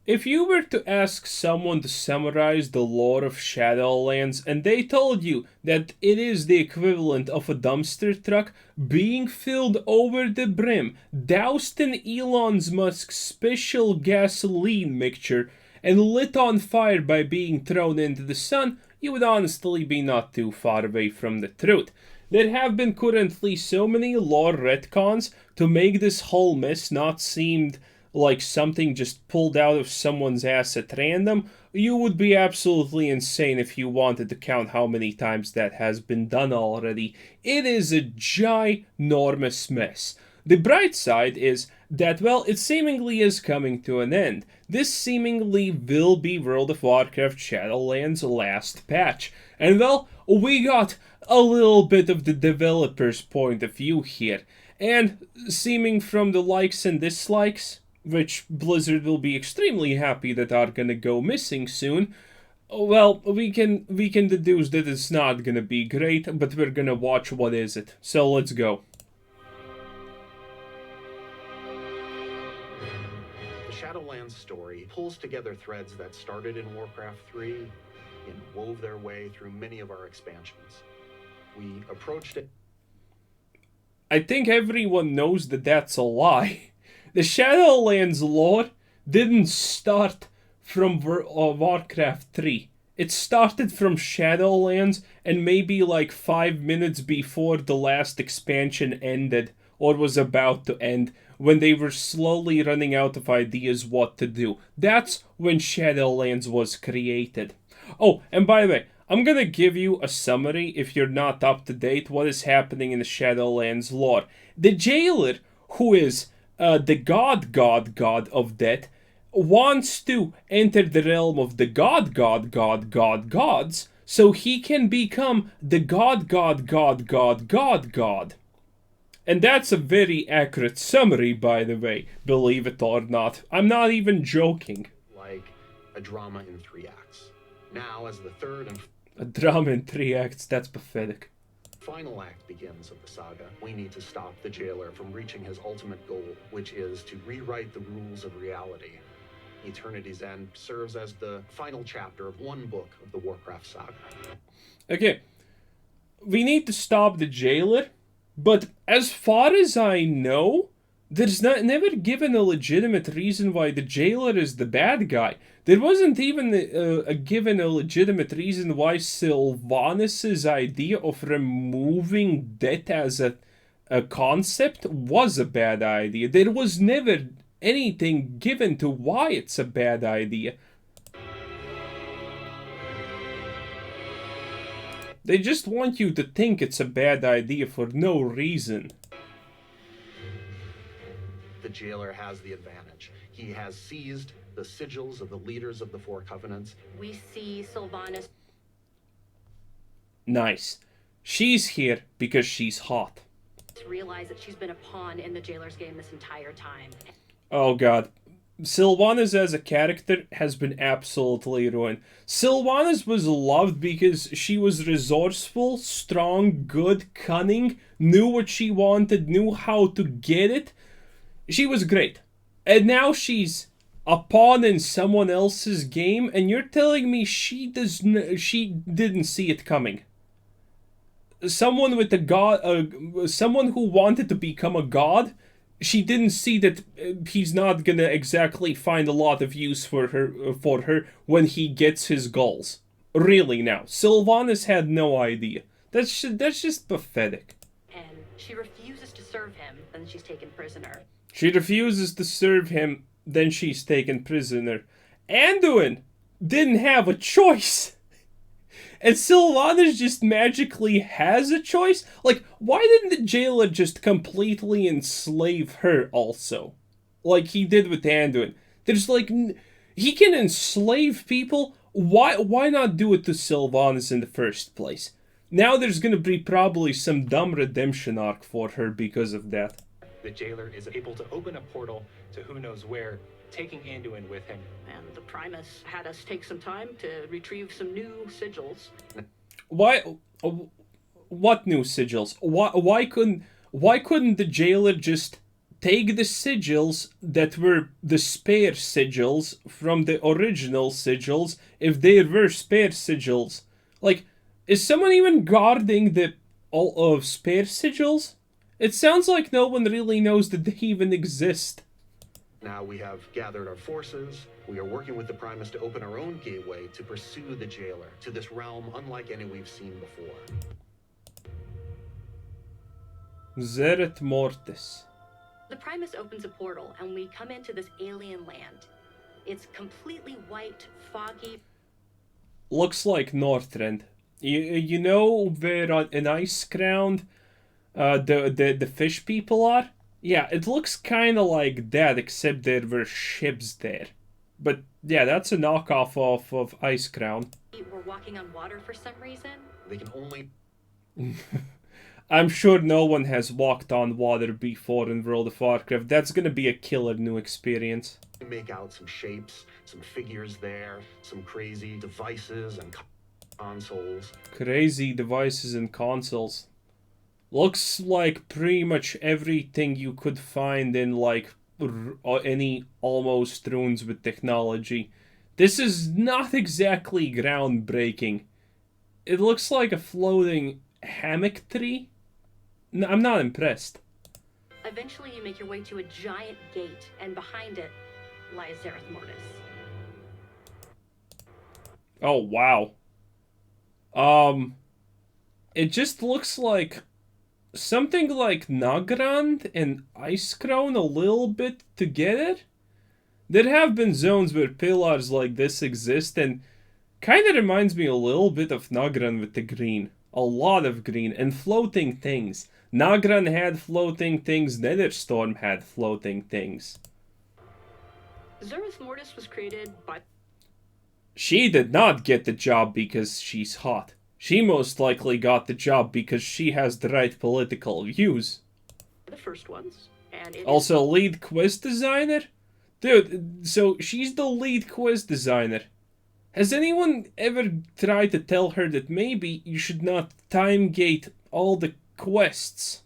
If you were to ask someone to summarize the lore of Shadowlands and they told you that it is the equivalent of a dumpster truck being filled over the brim, doused in Elon Musk's special gasoline mixture, and lit on fire by being thrown into the sun, you would honestly be not too far away from the truth. There have been currently so many lore retcons to make this whole mess not seem like something just pulled out of someone's ass at random. You would be absolutely insane if you wanted to count how many times that has been done already. It is a ginormous mess. The bright side is that, well, it seemingly is coming to an end. This seemingly will be World of Warcraft Shadowlands' last patch. And well, we got a little bit of the developer's point of view here. And seeming from the likes and dislikes, which Blizzard will be extremely happy that are gonna go missing soon, well, we can deduce that it's not gonna be great, but we're gonna watch what is it. So let's go. The Shadowlands story pulls together threads that started in Warcraft 3 and wove their way through many of our expansions. We approached it. I think everyone knows that that's a lie. The Shadowlands lore didn't start from Warcraft 3. It started from Shadowlands and maybe like 5 minutes before the last expansion ended, or was about to end, when they were slowly running out of ideas what to do. That's when Shadowlands was created. Oh, and by the way, I'm gonna give you a summary, if you're not up to date, what is happening in the Shadowlands lore. The Jailer, who is the god of death, wants to enter the realm of the gods, so he can become the god. And that's a very accurate summary, by the way, believe it or not. I'm not even joking. Like a drama in 3 acts. Now, as the third and A drama in 3 acts, that's pathetic. final act begins of the saga, we need to stop the Jailer from reaching his ultimate goal, which is to rewrite the rules of reality. Eternity's End serves as the final chapter of one book of the Warcraft saga. Okay, we need to stop the Jailer, but as far as I know, there's never given a legitimate reason why the Jailer is the bad guy. There wasn't even given a legitimate reason why Sylvanas' idea of removing death as a concept was a bad idea. There was never anything given to why it's a bad idea. They just want you to think it's a bad idea for no reason. The Jailer has the advantage. He has seized the sigils of the leaders of the 4 covenants. We see Sylvanas. Nice. She's here because she's hot. Realize that she's been a pawn in the Jailer's game this entire time. Oh god. Sylvanas as a character has been absolutely ruined. Sylvanas was loved because she was resourceful, strong, good, cunning, knew what she wanted, knew how to get it. She was great. And now she's a pawn in someone else's game, and you're telling me she didn't see it coming. Someone with a god, someone who wanted to become a god, she didn't see that he's not gonna exactly find a lot of use for her when he gets his goals. Really now, Sylvanas had no idea. That's just pathetic. And she refuses to serve him, and she's taken prisoner. She refuses to serve him, then she's taken prisoner. Anduin didn't have a choice. And Sylvanas just magically has a choice? Like, why didn't the Jailer just completely enslave her also? Like he did with Anduin. There's like, he can enslave people. Why not do it to Sylvanas in the first place? Now there's gonna be probably some dumb redemption arc for her because of that. The Jailer is able to open a portal to who knows where, taking Anduin with him. And the Primus had us take some time to retrieve some new sigils. Why? What new sigils? Why couldn't the Jailer just take the sigils that were the spare sigils from the original sigils, if they were spare sigils. Like, is someone even guarding the all of spare sigils? It sounds like no one really knows that they even exist. Now we have gathered our forces. We are working with the Primus to open our own gateway to pursue the jailer to this realm unlike any we've seen before. Zeret Mortis. The Primus opens a portal and we come into this alien land. It's completely white, foggy. Looks like Northrend. You know where on an ice ground the fish people are? Yeah, it looks kind of like that, except there were ships there. But yeah, that's a knockoff of Ice Crown. We're walking on water for some reason. They can only... I'm sure no one has walked on water before in World of Warcraft. That's gonna be a killer new experience. make out some shapes, some figures there, some crazy devices and consoles. Crazy devices and consoles. Looks like pretty much everything you could find in like any almost runes with technology. This is not exactly groundbreaking. It looks like a floating hammock tree. No, I'm not impressed. Eventually you make your way to a giant gate, and behind it lies Zereth Mortis. Oh, wow. It just looks like something like Nagrand and Icecrown a little bit together. There have been zones where pillars like this exist, and kind of reminds me a little bit of Nagrand with the green. A lot of green, and floating things. Nagrand had floating things, Netherstorm had floating things. Zereth Mortis was created by... She did not get the job because she's hot. She most likely got the job because she has the right political views. the first ones, and it Also, lead quest designer? Dude, so she's the lead quest designer. Has anyone ever tried to tell her that maybe you should not time gate all the quests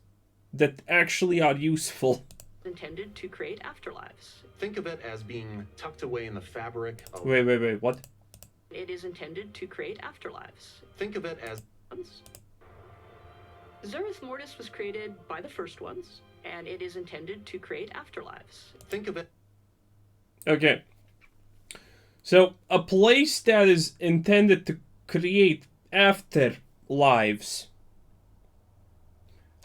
that actually are useful? is intended to create afterlives. Think of it as being tucked away in the fabric of... Wait, what? It is intended to create afterlives. Think of it as... Zereth Mortis was created by the first ones, and it is intended to create afterlives. Think of it... Okay. So, a place that is intended to create afterlives.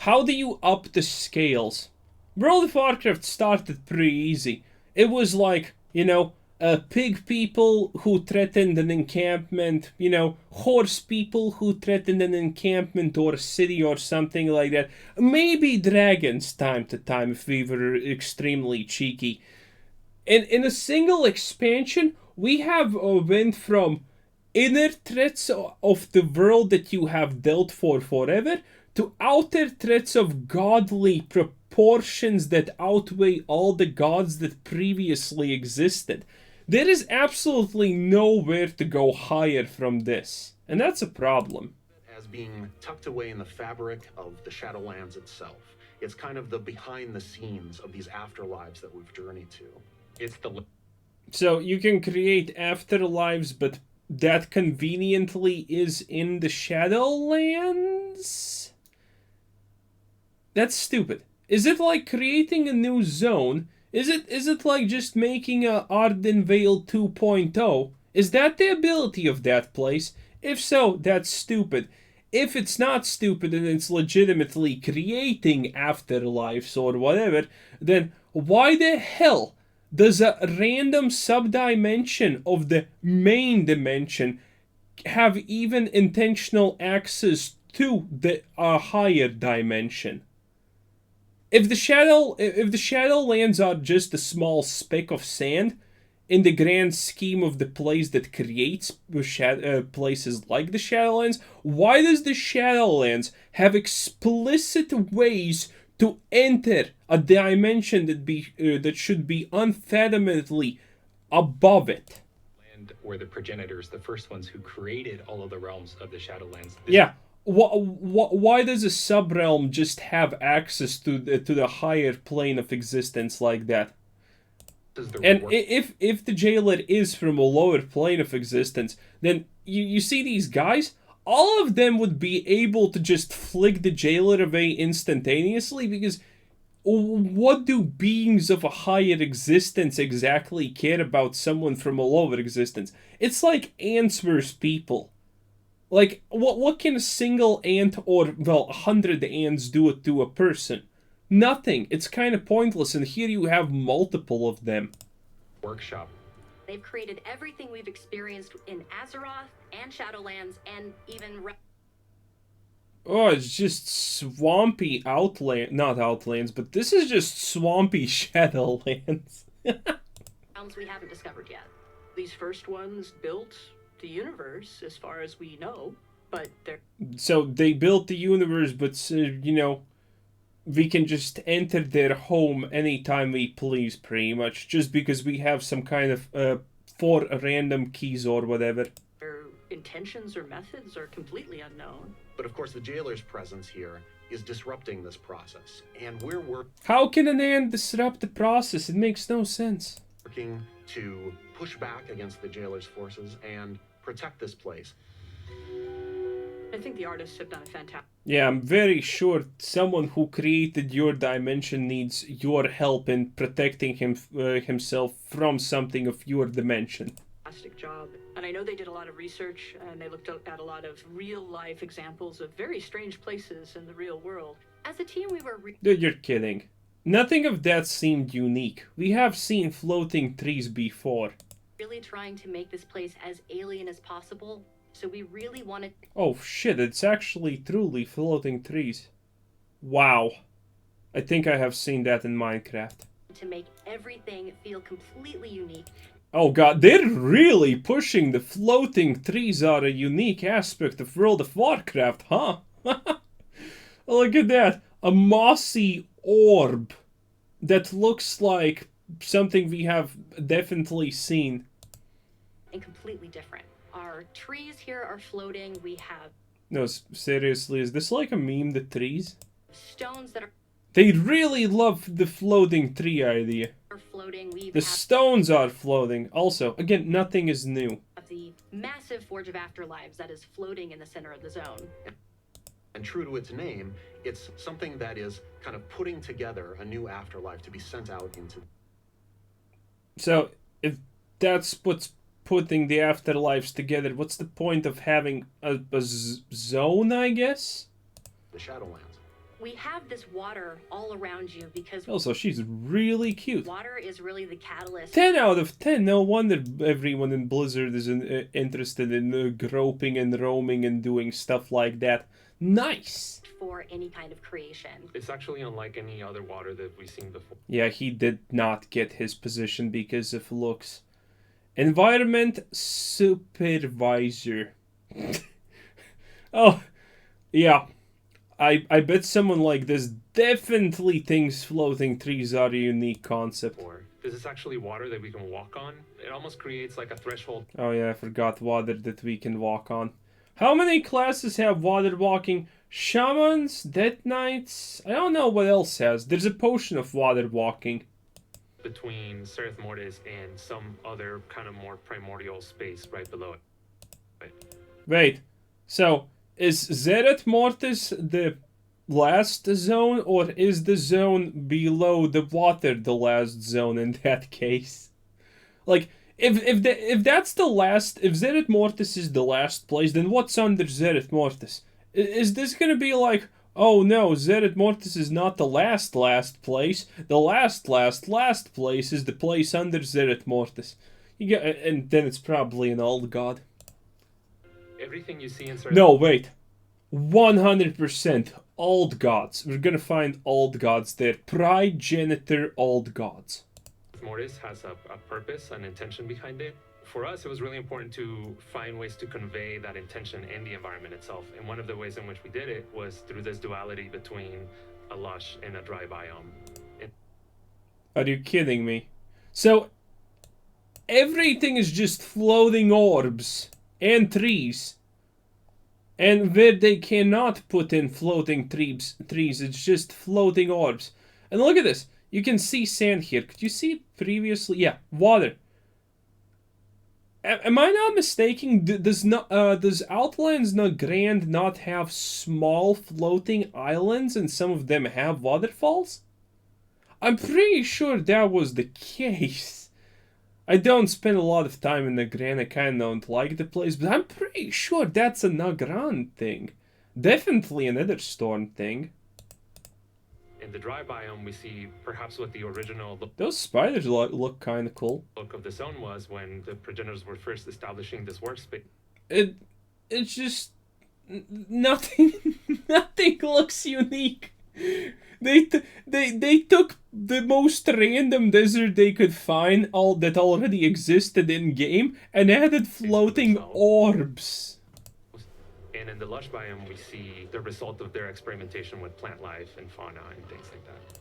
How do you up the scales? World of Warcraft started pretty easy. It was like, you know, pig people who threatened an encampment, you know, horse people who threatened an encampment or a city or something like that. Maybe dragons time to time if we were extremely cheeky. And in a single expansion, we have went from inner threats of the world that you have dealt for forever to outer threats of godly proportions that outweigh all the gods that previously existed. There is absolutely nowhere to go higher from this, and that's a problem. as being tucked away in the fabric of the Shadowlands itself. It's kind of the behind the scenes of these afterlives that we've journeyed to. It's the So you can create afterlives, but that conveniently is in the Shadowlands? That's stupid. Is it like creating a new zone? Is it like just making a Ardenvale 2.0? Is that the ability of that place? If so, that's stupid. If it's not stupid and it's legitimately creating afterlives or whatever, then why the hell does a random subdimension of the main dimension have even intentional access to the higher dimension? If the Shadowlands are just a small speck of sand in the grand scheme of the place that creates places like the Shadowlands, why does the Shadowlands have explicit ways to enter a dimension that should be unfathomably above it? land where the progenitors, the first ones who created all of the realms of the Shadowlands. Yeah. why does a subrealm just have access to the higher plane of existence like that? And if the jailer is from a lower plane of existence, then you see these guys, all of them would be able to just flick the jailer away instantaneously, because what do beings of a higher existence exactly care about someone from a lower existence? It's like ants versus people. Like, what can a single ant or, well, 100 ants do to a person? Nothing. It's kind of pointless, and here you have multiple of them. Workshop. They've created everything we've experienced in Azeroth and Shadowlands and even... Oh, it's just swampy not Outlands, but this is just swampy Shadowlands. realms we haven't discovered yet. These first ones built the universe, as far as we know, but they're... So they built the universe, but, you know, we can just enter their home anytime we please, pretty much, just because we have some kind of 4 random keys or whatever. Their intentions or methods are completely unknown. But of course, the jailer's presence here is disrupting this process, and we're How can an ant disrupt the process? It makes no sense. working to push back against the jailer's forces and protect this place. I think the artists have done a fantastic... Yeah, I'm very sure someone who created your dimension needs your help in protecting himself from something of your dimension. job. And I know they did a lot of research, and they looked at a lot of real-life examples of very strange places in the real world. As a team, we were... Dude, you're kidding. Nothing of that seemed unique. We have seen floating trees before. really trying to make this place as alien as possible, so we really wanted... Oh shit, it's actually truly floating trees. Wow. I think I have seen that in Minecraft. ...to make everything feel completely unique. Oh god, they're really pushing the floating trees are a unique aspect of World of Warcraft, huh? Look at that. A mossy orb that looks like something we have definitely seen. And completely different. Our trees here are floating. We have... No, seriously, is this like a meme, the trees? stones that are They really love the floating tree idea. floating. We The stones are floating. Also, again, nothing is new. have the massive Forge of Afterlives that is floating in the center of the zone. And true to its name, it's something that is kind of putting together a new afterlife to be sent out into... So, if that's what's putting the afterlives together, what's the point of having a zone, I guess? the Shadowlands. We have this water all around you because Also, she's really cute. water is really the catalyst 10 out of 10. No wonder everyone in Blizzard is interested in groping and roaming and doing stuff like that. Nice! for any kind of creation. It's actually unlike any other water that we've seen before. Yeah, he did not get his position because of looks. Environment supervisor. Oh, yeah. I bet someone like this definitely thinks floating trees are a unique concept. This is actually water that we can walk on. It almost creates like a threshold. Oh yeah, I forgot water that we can walk on. How many classes have water walking? Shamans? Death Knights? I don't know what else has. There's a potion of water walking. Between Sereth Mortis and some other kind of more primordial space right below it. Right. Wait, so is Zereth Mortis the last zone, or is the zone below the water the last zone in that case? Like, if that's the last, if Zereth Mortis is the last place, then what's under Zereth Mortis? Is this gonna be like, oh no, Zereth Mortis is not the last place. The last place is the place under Zereth Mortis. You get, and then it's probably an old god. Everything you see in Sereth No, wait. 100% old gods. We're gonna find old gods there. Progenitor old gods. Mortis has a purpose, an intention behind it. For us, it was really important to find ways to convey that intention in the environment itself. And one of the ways in which we did it was through this duality between a lush and a dry biome. Are you kidding me? So, everything is just floating orbs and trees. And where they cannot put in floating trees, it's just floating orbs. And look at this. You can see sand here. Could you see it previously? Yeah, water. Am I not mistaken? Does Outlands not Grand not have small floating islands and some of them have waterfalls? I'm pretty sure that was the case. I don't spend a lot of time in the Grand. I kind of don't like the place, but I'm pretty sure that's a Nagran thing. Definitely another storm thing. In the dry biome, we see perhaps what the original Those spiders look kind of cool. look of the zone was when the progenitors were first establishing this workspace. It's just nothing. Nothing looks unique. They took the most random desert they could find, all that already existed in game, and added floating orbs. And in the lush biome, we see the result of their experimentation with plant life and fauna and things like that.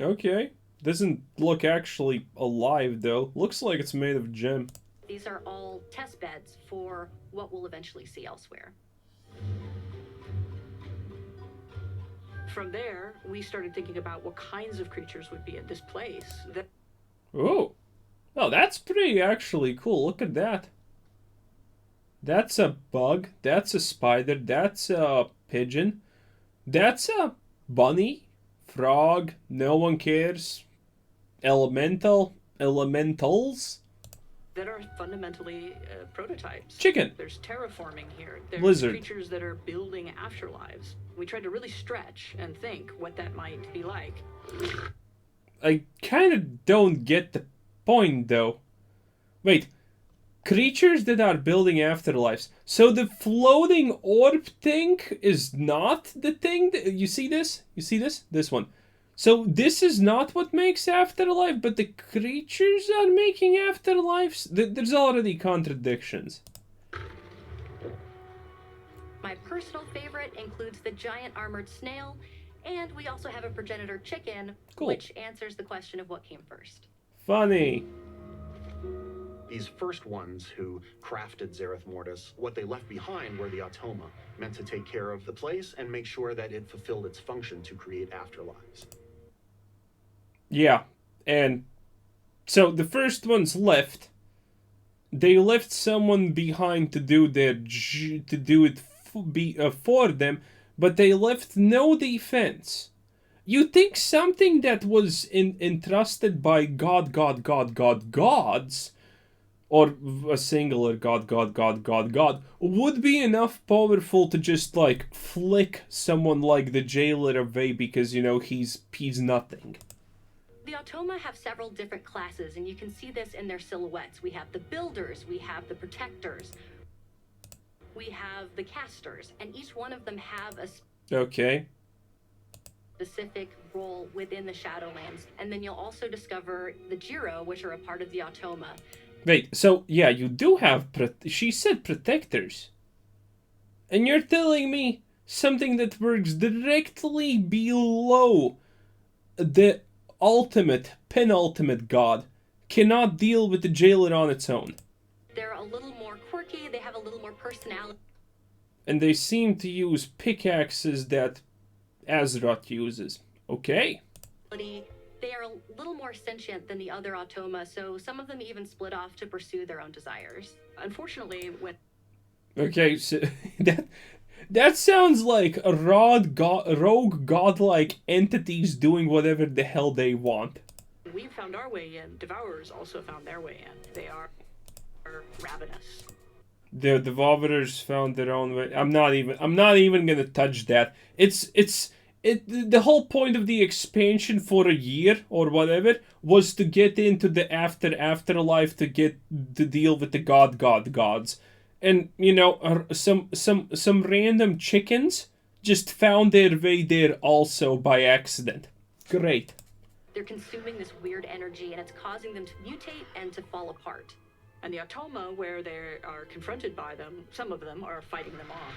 Okay. Doesn't look actually alive, though. Looks like it's made of gem. These are all test beds for what we'll eventually see elsewhere. From there, we started thinking about what kinds of creatures would be in this place. Oh. Oh, that's pretty actually cool. Look at that. That's a bug. That's a spider. That's a pigeon. That's a bunny. Frog. No one cares. Elementals. That are fundamentally prototypes. Chicken. There's terraforming here. There's Lizard. creatures that are building afterlives. We tried to really stretch and think what that might be like. I kind of don't get the point, though. Wait. Creatures that are building afterlives. So the floating orb thing is not the thing? You see this? You see this? This one. So this is not what makes afterlife, but the creatures are making afterlives? There's already contradictions. My personal favorite includes the giant armored snail, and we also have a progenitor chicken, Cool. which answers the question of what came first. Funny. These first ones who crafted Zereth Mortis, what they left behind were the Automa, meant to take care of the place and make sure that it fulfilled its function to create afterlives. Yeah, and so the first ones left. They left someone behind to do it for them, but they left no defense. You think something that was entrusted by gods, or a singular god, would be enough powerful to just, like, flick someone like the jailer away because, you know, he's nothing. The Automa have several different classes, and you can see this in their silhouettes. We have the builders, we have the protectors, we have the casters, and each one of them have a Okay. specific role within the Shadowlands. And then you'll also discover the Jiro, which are a part of the Automa. Wait, so, yeah, you do have... She said protectors. And you're telling me something that works directly below the penultimate god cannot deal with the jailer on its own. They're a little more quirky, they have a little more personality. And they seem to use pickaxes that Azeroth uses. Okay. They are a little more sentient than the other Automa, so some of them even split off to pursue their own desires. Unfortunately, when Okay, so that sounds like rogue godlike entities doing whatever the hell they want. we found our way in, Devourers also found their way in. They are ravenous. The Devourers found their own way. I'm not even gonna touch that. The whole point of the expansion for a year or whatever was to get into the afterlife to deal with the gods. And, you know, some random chickens just found their way there also by accident. Great. They're consuming this weird energy, and it's causing them to mutate and to fall apart. And the Automa, where they are confronted by them, some of them are fighting them off.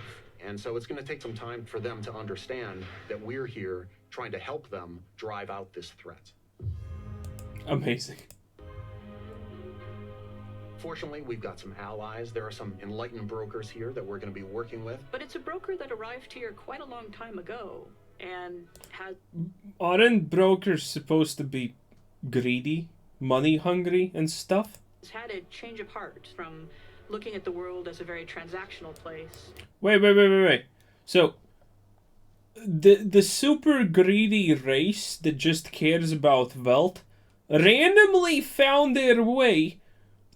And so it's going to take some time for them to understand that we're here trying to help them drive out this threat. Amazing. Fortunately, we've got some allies. There are some Enlightened brokers here that we're going to be working with. But it's a broker that arrived here quite a long time ago, and has... Aren't brokers supposed to be greedy, money hungry and stuff? had a change of heart from looking at the world as a very transactional place. Wait. So, the super greedy race that just cares about wealth randomly found their way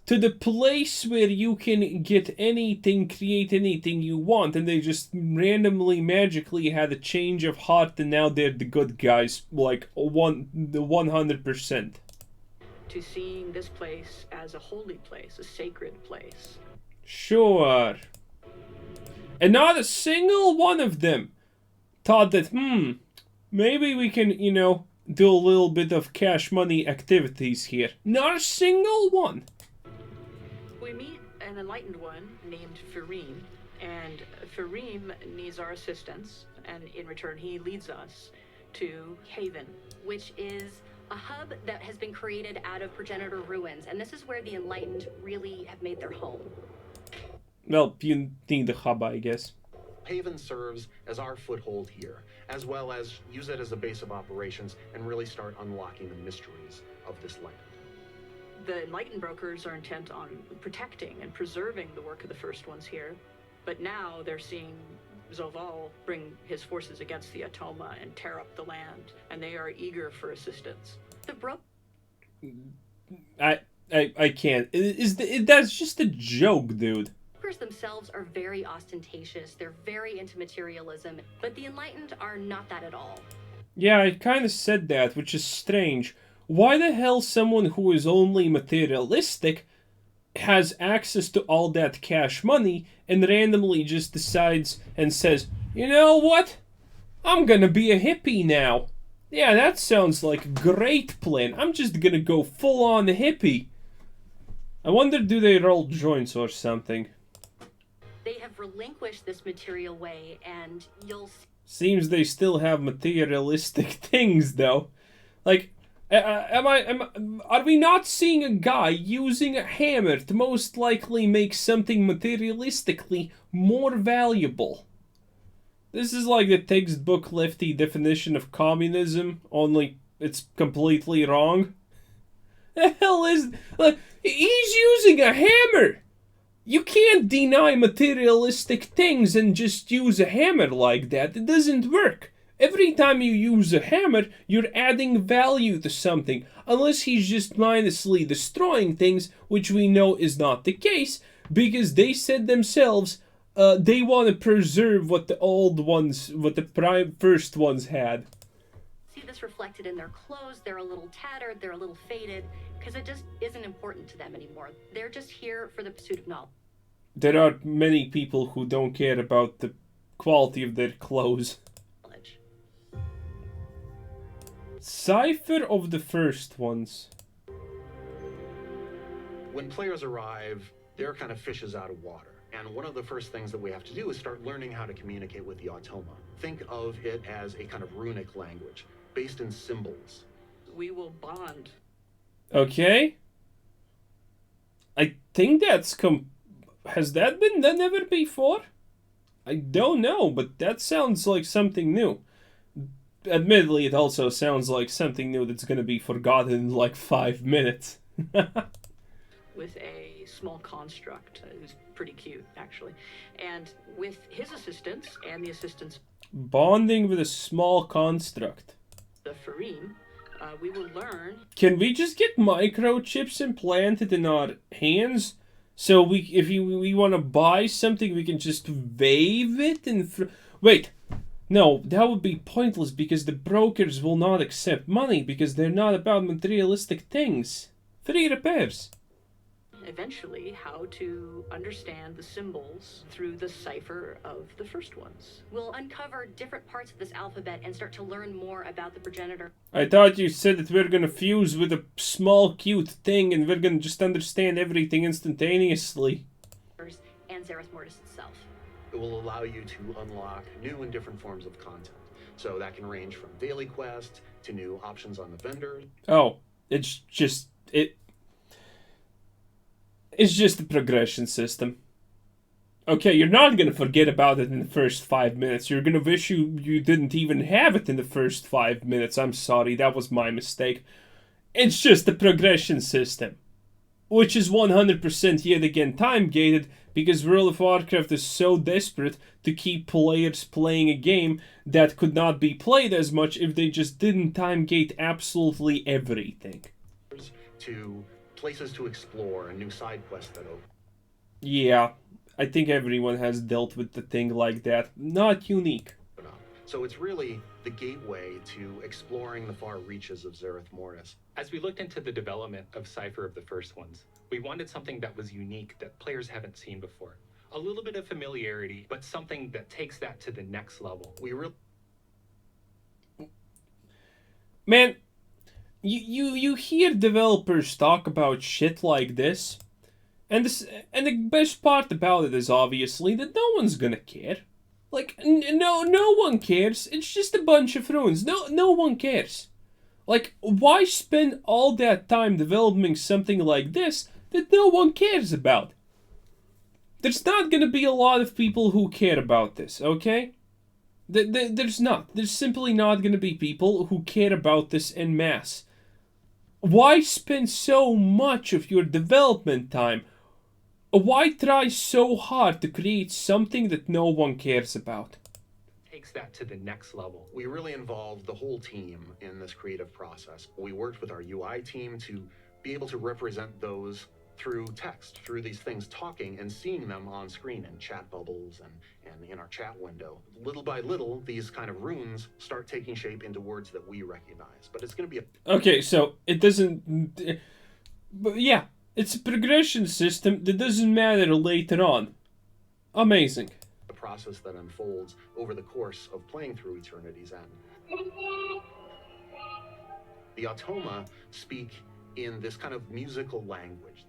to the place where you can get anything, create anything you want, and they just randomly, magically had a change of heart, and now they're the good guys, like the 100%. To seeing this place as a holy place, a sacred place. Sure. And not a single one of them thought that, maybe we can, do a little bit of cash money activities here. Not a single one. We meet an enlightened one named Fareem, and Fareem needs our assistance, and in return he leads us to Haven, which is a hub that has been created out of progenitor ruins, and this is where the Enlightened really have made their home. Well, you need the hub, I guess. Haven serves as our foothold here, as well as use it as a base of operations and really start unlocking the mysteries of this land. The Enlightened brokers are intent on protecting and preserving the work of the first ones here, but now they're seeing Zoval bring his forces against the Atoma and tear up the land, and they are eager for assistance. I can't. That's just a joke, dude. Brokers themselves are very ostentatious, they're very into materialism, but the Enlightened are not that at all. Yeah, I kind of said that, which is strange. Why the hell someone who is only materialistic has access to all that cash money and randomly just decides and says, you know what? I'm gonna be a hippie now. Yeah, that sounds like a great plan. I'm just gonna go full on hippie. I wonder, do they roll joints or something? They have relinquished this material way, and you'll see. Seems they still have materialistic things, though. Like, are we not seeing a guy using a hammer to most likely make something materialistically more valuable? This is like the textbook lefty definition of communism, only it's completely wrong. The hell is... Like, he's using a hammer! You can't deny materialistic things and just use a hammer like that. It doesn't work. Every time you use a hammer, you're adding value to something. Unless he's just mindlessly destroying things, which we know is not the case, because they said themselves they want to preserve what the old ones, what the first ones had. See this reflected in their clothes. They're a little tattered, they're a little faded, because it just isn't important to them anymore. They're just here for the pursuit of knowledge. There are many people who don't care about the quality of their clothes. Cypher of the first ones. When players arrive, they're kind of fishes out of water. And one of the first things that we have to do is start learning how to communicate with the Automa. Think of it as a kind of runic language, based in symbols. We will bond. Okay. I think that's has that been done ever before? I don't know, but that sounds like something new. Admittedly, it also sounds like something new that's going to be forgotten in like 5 minutes. With a small construct who's pretty cute, actually. And with his assistance and the assistance... Bonding with a small construct. The Fareem, we will learn... Can we just get microchips implanted in our hands? So if we want to buy something, we can just wave it and... Wait! No, that would be pointless because the brokers will not accept money because they're not about materialistic things. Free repairs. Eventually, how to understand the symbols through the cipher of the first ones. We'll uncover different parts of this alphabet and start to learn more about the progenitor. I thought you said that we're gonna fuse with a small cute thing and we're gonna just understand everything instantaneously. And Zereth Mortis itself. It will allow you to unlock new and different forms of content. So that can range from daily quests to new options on the vendor. Oh, it's just... It's just a progression system. Okay, you're not gonna forget about it in the first 5 minutes. You're gonna wish you didn't even have it in the first 5 minutes. I'm sorry, that was my mistake. It's just a progression system. Which is 100% yet again time-gated, because World of Warcraft is so desperate to keep players playing a game that could not be played as much if they just didn't time-gate absolutely everything. To places to explore and new side quests that open. Yeah, I think everyone has dealt with the thing like that. Not unique. So it's really the gateway to exploring the far reaches of Zereth Mortis. As we looked into the development of Cypher of the first ones, we wanted something that was unique that players haven't seen before. A little bit of familiarity, but something that takes that to the next level. Man, you hear developers talk about shit like this, and the best part about it is obviously that no one's gonna care. Like, no one cares. It's just a bunch of ruins. No one cares. Like, why spend all that time developing something like this that no one cares about? There's not gonna be a lot of people who care about this, okay? There's not. There's simply not gonna be people who care about this en masse. Why spend so much of your development time? Why try so hard to create something that no one cares about? Takes that to the next level. We really involved the whole team in this creative process. We worked with our UI team to be able to represent those through text, through these things talking and seeing them on screen in chat bubbles and in our chat window. Little by little, these kind of runes start taking shape into words that we recognize. But it's going to be Okay, so it doesn't... But yeah, it's a progression system that doesn't matter later on. Amazing. a process that unfolds over the course of playing through Eternity's End. The Automa speak in this kind of musical language.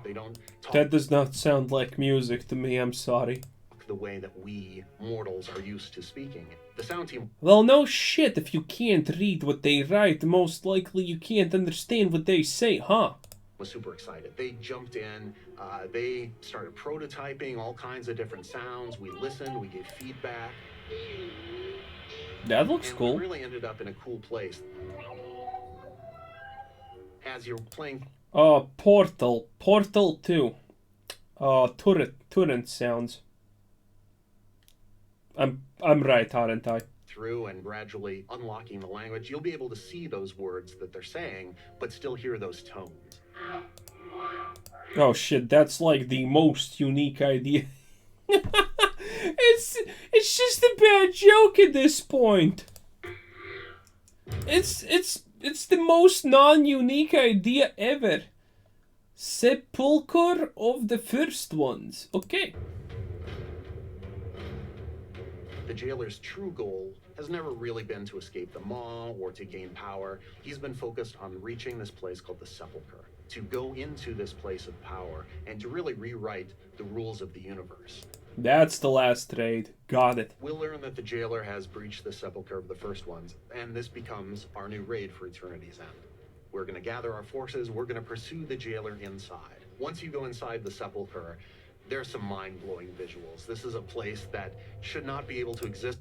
They don't talk That does not sound like music to me, I'm sorry. the way that we mortals are used to speaking. The sound team Well, no shit, if you can't read what they write, most likely you can't understand what they say, huh? was super excited. They jumped in, they started prototyping all kinds of different sounds. We listened, we gave feedback. That looks And cool. we really ended up in a cool place. As you're playing Portal 2. Turret sounds. I'm right, aren't I? through and gradually unlocking the language, you'll be able to see those words that they're saying, but still hear those tones. Oh shit, that's like the most unique idea. It's just a bad joke at this point. It's the most non-unique idea ever. Sepulchre of the first ones. Okay. The jailer's true goal has never really been to escape the Maw or to gain power. He's been focused on reaching this place called the Sepulchre, to go into this place of power and to really rewrite the rules of the universe. That's the last raid. Got it. We'll learn that the jailer has breached the Sepulchre of the first ones, and this becomes our new raid for Eternity's End. We're going to gather our forces, we're going to pursue the jailer inside. Once you go inside the Sepulchre, there's some mind-blowing visuals. This is a place that should not be able to exist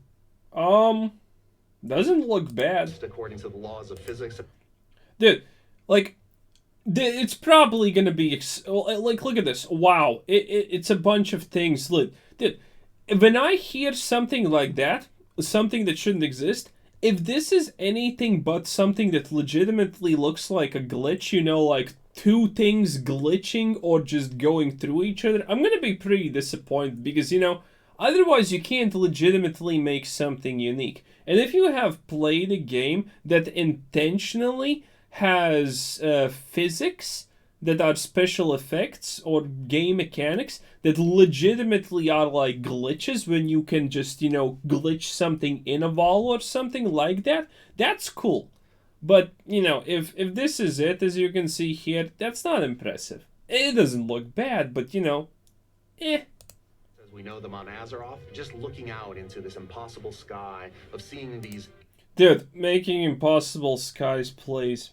doesn't look bad. according to the laws of physics. Dude, like, it's probably gonna be, like, look at this. Wow, it's a bunch of things. Look, dude, when I hear something like that, something that shouldn't exist, if this is anything but something that legitimately looks like a glitch, you know, like two things glitching or just going through each other, I'm gonna be pretty disappointed because, you know, otherwise you can't legitimately make something unique. And if you have played a game that intentionally has physics that are special effects or game mechanics that legitimately are like glitches when you can just, you know, glitch something in a wall or something like that, that's cool. But, you know, if this is it, as you can see here, that's not impressive. It doesn't look bad, but, you know, As we know them on Azeroth, just looking out into this impossible sky of seeing these Dude, making impossible skies, please.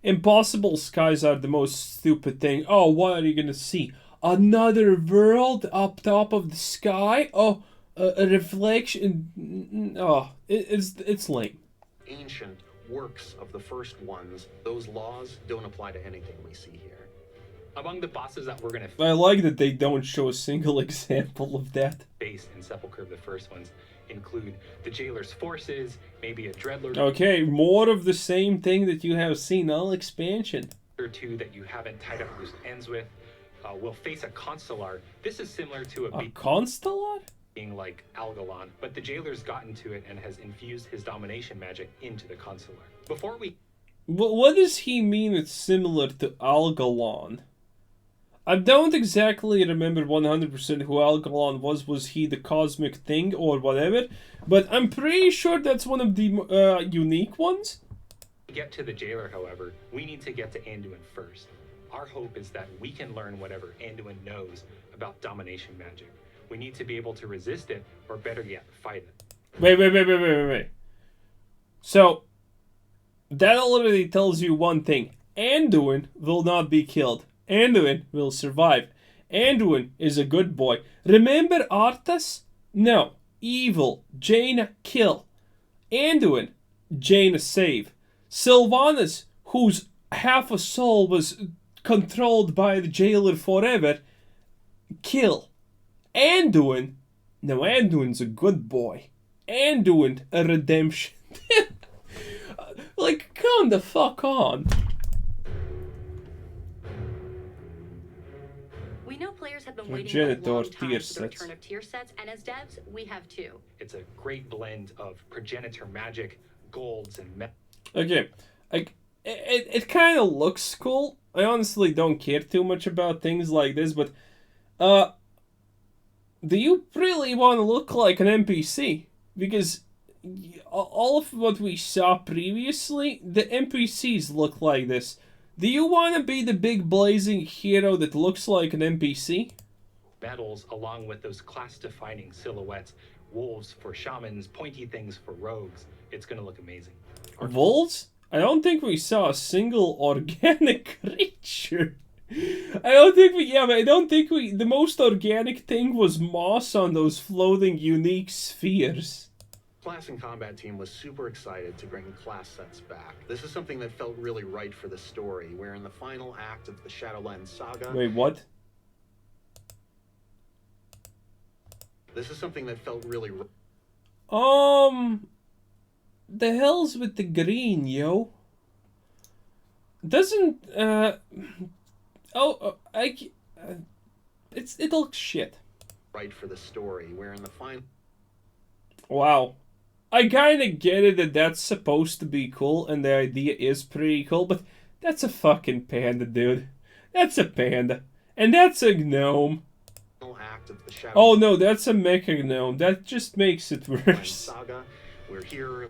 Impossible skies are the most stupid thing. Oh, what are you gonna see? Another world up top of the sky? Oh, a reflection. Oh, it's lame. Ancient works of the first ones, those laws don't apply to anything we see here. Among the bosses that we're going to I like that they don't show a single example of that. face in Sepulchre, the first ones, include the Jailer's forces, maybe a Dreadlord Okay, more of the same thing that you have seen, all expansion. or two that you haven't tied up loose ends with. We'll face a Constellar. This is similar to A Constellar? being like Algalon, but the Jailer's gotten to it and has infused his domination magic into the Constellar. Before we... What does he mean it's similar to Algalon? I don't exactly remember 100% who Algalon was. Was he the cosmic thing or whatever? But I'm pretty sure that's one of the unique ones. To get to the Jailer, however, we need to get to Anduin first. Our hope is that we can learn whatever Anduin knows about domination magic. We need to be able to resist it, or better yet, fight it. Wait. So, that already tells you one thing. Anduin will not be killed. Anduin will survive. Anduin is a good boy. Remember Arthas? No. Evil. Jaina kill. Anduin. Jaina save. Sylvanas, whose half a soul was controlled by the Jailer forever, kill. Anduin. No, Anduin's a good boy. Anduin, a redemption. Like, come the fuck on. We know players have been waiting Progenitor a long time tier for the return of tier sets, and as devs, we have too. It's a great blend of progenitor magic, golds, and Okay, it kind of looks cool. I honestly don't care too much about things like this, but do you really want to look like an NPC? Because all of what we saw previously, the NPCs look like this. Do you want to be the big blazing hero that looks like an NPC? medals, along with those class-defining silhouettes. Wolves for shamans, pointy things for rogues. It's gonna look amazing. Wolves? I don't think we saw a single organic creature. I don't think the most organic thing was moss on those floating unique spheres. Class and combat team was super excited to bring class sets back. This is something that felt really right for the story, where in the final act of the Shadowlands saga... Wait, what? This is something that felt really... The hell's with the green, yo? Doesn't, it looks shit. Right for the story, where in the final... Wow. I kinda get it that that's supposed to be cool, and the idea is pretty cool, but that's a fucking panda, dude. That's a panda. And that's a gnome. act of the Shadow... Oh no, that's a mecha gnome. That just makes it worse. Saga. We're here...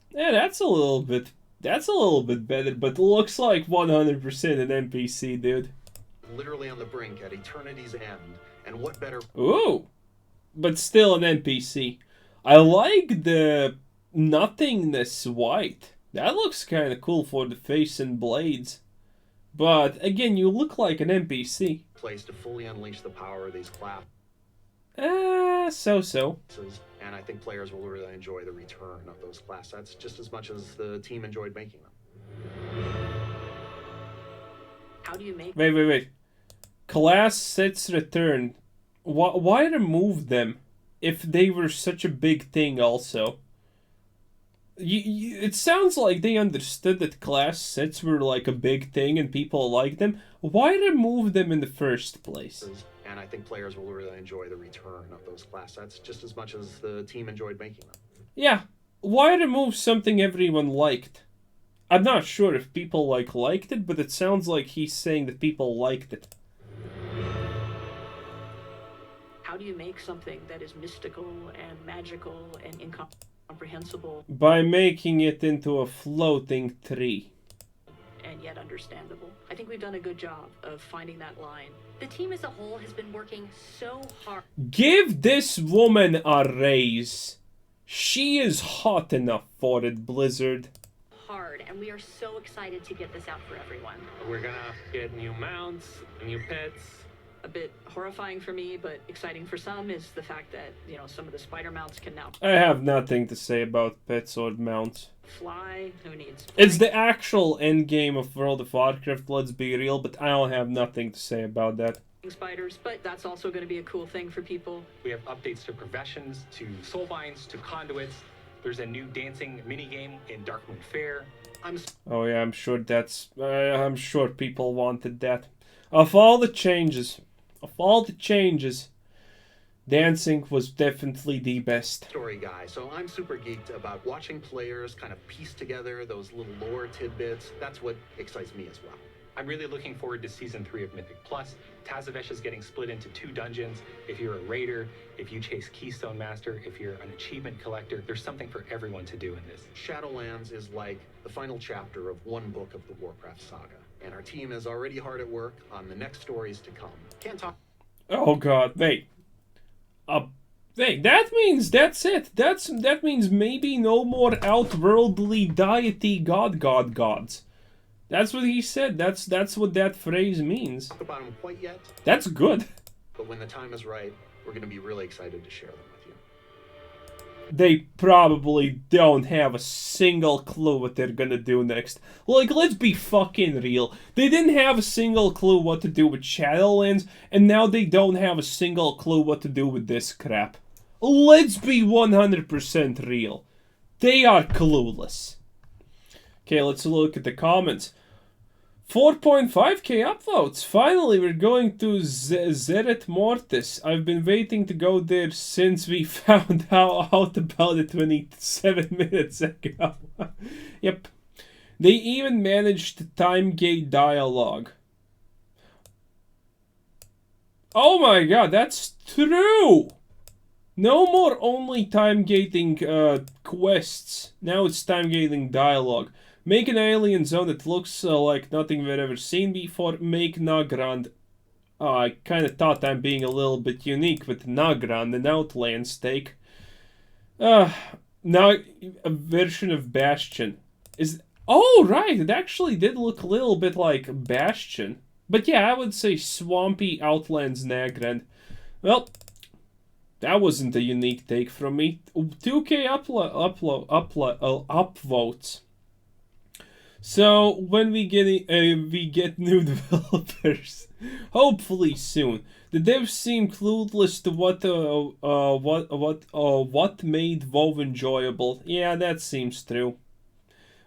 Yeah, that's a little bit better, but looks like 100% an NPC, dude. Literally on the brink at eternity's end, and what better... Ooh! But still an NPC. I like the nothingness white. That looks kind of cool for the face and blades. But again, you look like an NPC. place to fully unleash the power of these classes. So. And I think players will really enjoy the return of those class sets just as much as the team enjoyed making them. How do you make... Wait. Class sets return. Why remove them if they were such a big thing also? It sounds like they understood that class sets were like a big thing and people liked them. Why remove them in the first place? And I think players will really enjoy the return of those class sets just as much as the team enjoyed making them. Yeah, why remove something everyone liked? I'm not sure if people liked it, but it sounds like he's saying that people liked it. How do you make something that is mystical and magical and incomprehensible By making it into a floating tree. and yet understandable? I think we've done a good job of finding that line. The team as a whole has been working so hard. Give this woman a raise. She is hot enough for it, Blizzard. hard, and we are so excited to get this out for everyone. We're gonna get new mounts, new pets. A bit horrifying for me, but exciting for some, is the fact that, you know, some of the spider mounts can now I have nothing to say about pets or mounts. fly. Who needs It's flying? the actual end game of World of Warcraft, let's be real, but I don't have nothing to say about that. Spiders, but that's also going to be a cool thing for people. We have updates to professions, to soulbinds, to conduits. There's a new dancing minigame in Darkmoon Fair. Oh yeah, I'm sure that's... I'm sure people wanted that. Of all the changes, dancing was definitely the best. Story guy, so I'm super geeked about watching players kind of piece together those little lore tidbits. That's what excites me as well. I'm really looking forward to Season 3 of Mythic Plus. Tazavesh is getting split into 2 dungeons. If you're a raider, if you chase Keystone Master, if you're an achievement collector, there's something for everyone to do in this. Shadowlands is like the final chapter of one book of the Warcraft saga, and our team is already hard at work on the next stories to come. Can't talk. Oh god, wait. Wait, that means that's it. That means maybe no more outworldly deity gods. That's what he said. That's what that phrase means. Talk about them quite yet, That's good. but when the time is right, we're going to be really excited to share them with you. They probably don't have a single clue what they're gonna do next. Like, let's be fucking real. They didn't have a single clue what to do with Shadowlands, and now they don't have a single clue what to do with this crap. Let's be 100% real. They are clueless. Okay, let's look at the comments. 4.5k upvotes. Finally, we're going to Zeret Mortis. I've been waiting to go there since we found out about it 27 minutes ago. Yep. They even managed to time gate dialogue. Oh my god, that's true! No more only time gating quests. Now it's time gating dialogue. Make an alien zone that looks like nothing we've ever seen before. Make Nagrand. I kind of thought I'm being a little bit unique with Nagrand and Outlands take. Now a version of Bastion is. Oh right, it actually did look a little bit like Bastion. But yeah, I would say swampy Outlands Nagrand. Well, that wasn't a unique take from me. 2k upvotes. So when we get new developers, hopefully soon. The devs seem clueless to what made WoW enjoyable. Yeah, that seems true.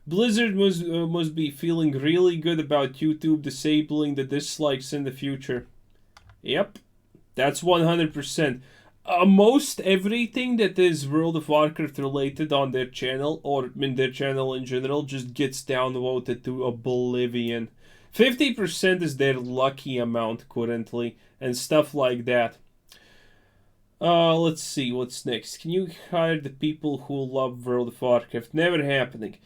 Blizzard must be feeling really good about YouTube disabling the dislikes in the future. Yep, that's 100%. Most everything that is World of Warcraft related on their channel, or in their channel in general, just gets downvoted to oblivion. 50% is their lucky amount currently, and stuff like that. Let's see, what's next? Can you hire the people who love World of Warcraft? Never happening.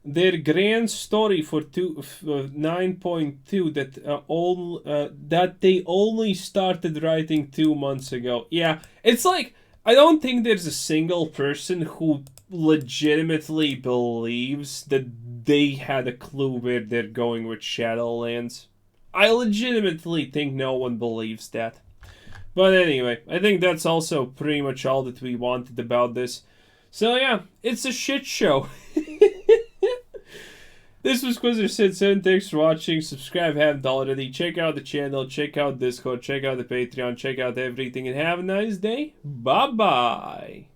Their grand story for 9.2 that they only started writing 2 months ago. Yeah, it's like, I don't think there's a single person who legitimately believes that they had a clue where they're going with Shadowlands. I legitimately think no one believes that. But anyway, I think that's also pretty much all that we wanted about this. So yeah, it's a shit show. This was Quizzer7. Thanks for watching. Subscribe if you haven't already. Check out the channel. Check out Discord. Check out the Patreon. Check out everything. And have a nice day. Bye-bye.